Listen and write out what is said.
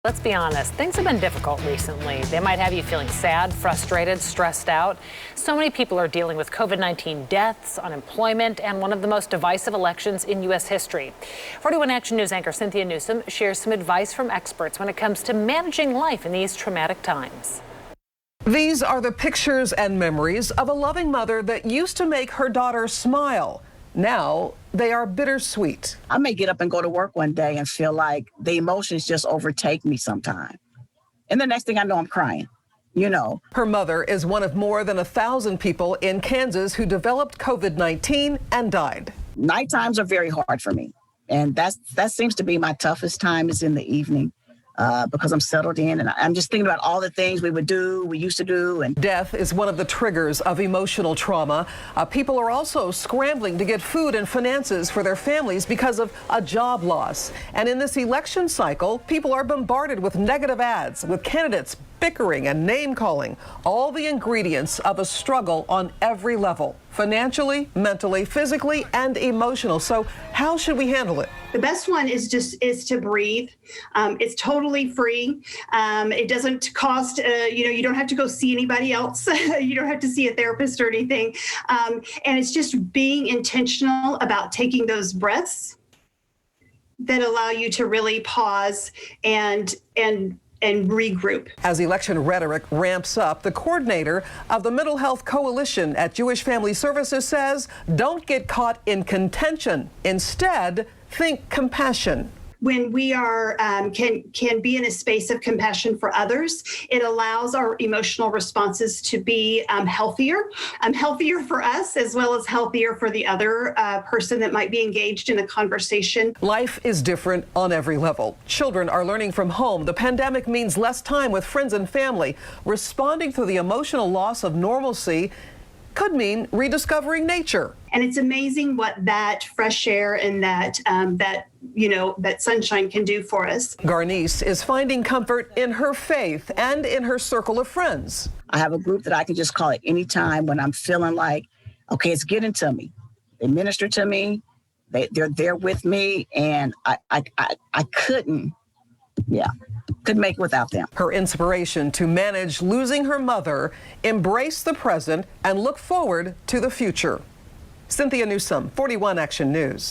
Let's be honest, things have been difficult recently. They might have you feeling sad, frustrated, stressed out. So many people are dealing with COVID-19 deaths, unemployment, and one of the most divisive elections in U.S. history. 41 Action News anchor Cynthia Newsom shares some advice from experts when it comes to managing life in these traumatic times. These are the pictures and memories of a loving mother that used to make her daughter smile. Now they are bittersweet. I may get up and go to work one day and feel like the emotions just overtake me sometime. And the next thing I know, I'm crying, you know. Her mother is one of more than 1,000 people in Kansas who developed COVID-19 and died. Night times are very hard for me. And that seems to be my toughest time is in the evening. Because I'm settled in and I'm just thinking about all the things we used to do. And death is one of the triggers of emotional trauma. People are also scrambling to get food and finances for their families because of a job loss. And in this election cycle, people are bombarded with negative ads, with candidates bickering and name-calling, all the ingredients of a struggle on every level, financially, mentally, physically, and emotional. So how should we handle it? The best one is to breathe. It's totally free. It doesn't cost, you don't have to go see anybody else. You don't have to see a therapist or anything. And it's just being intentional about taking those breaths that allow you to really pause and regroup. As election rhetoric ramps up, the coordinator of the Mental Health Coalition at Jewish Family Services says, don't get caught in contention. Instead, think compassion. When we are can be in a space of compassion for others, it allows our emotional responses to be healthier for us as well as healthier for the other person that might be engaged in a conversation. Life is different on every level. Children are learning from home. The pandemic means less time with friends and family. Responding to the emotional loss of normalcy could mean rediscovering nature. And it's amazing what that fresh air and that sunshine can do for us. Garnice is finding comfort in her faith and in her circle of friends. I have a group that I can just call at any time when I'm feeling like, okay, it's getting to me. They minister to me. They're there with me, and I couldn't make without them. Her inspiration to manage losing her mother, embrace the present, and look forward to the future. Cynthia Newsom, 41 Action News.